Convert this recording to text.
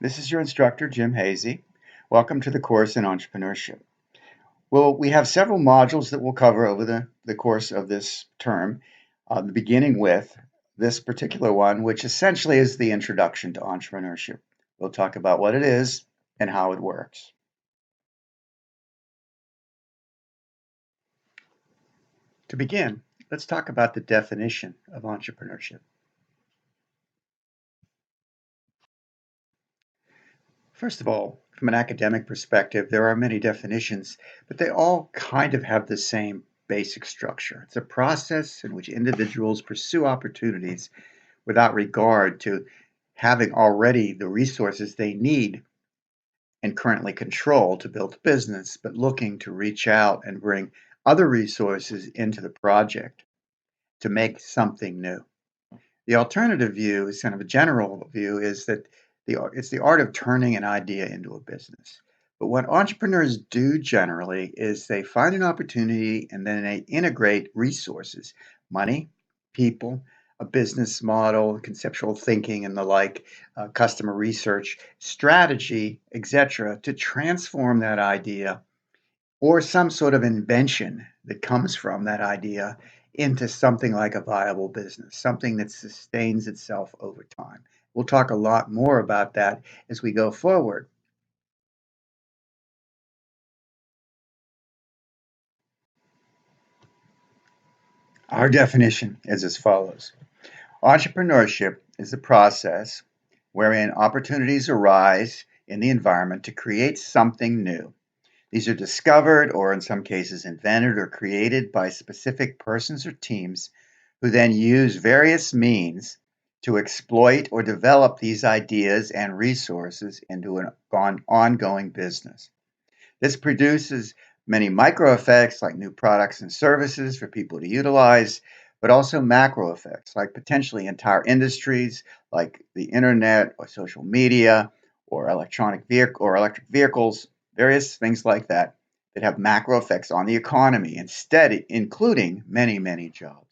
This is your instructor, Jim Hazy. Welcome to the course in entrepreneurship. Well, we have several modules that we'll cover over the course of this term, beginning with this particular one, which essentially is the introduction to entrepreneurship. We'll talk about what it is and how it works. To begin, let's talk about the definition of entrepreneurship. First of all, from an academic perspective, there are many definitions, but they all kind of have the same basic structure. It's a process in which individuals pursue opportunities without regard to having already the resources they need and currently control to build a business, but looking to reach out and bring other resources into the project to make something new. The alternative view is kind of a general view is that it's the art of turning an idea into a business. But what entrepreneurs do generally is they find an opportunity and then they integrate resources, money, people, a business model, conceptual thinking, and the like, customer research, strategy, etc., to transform that idea or some sort of invention that comes from that idea into something like a viable business, something that sustains itself over time. We'll talk a lot more about that as we go forward. Our definition is as follows. Entrepreneurship is the process wherein opportunities arise in the environment to create something new. These are discovered or, in some cases, invented or created by specific persons or teams who then use various means to exploit or develop these ideas and resources into an ongoing business. This produces many micro effects like new products and services for people to utilize, but also macro effects like potentially entire industries like the internet or social media or electric vehicles, various things like that that have macro effects on the economy instead including many jobs.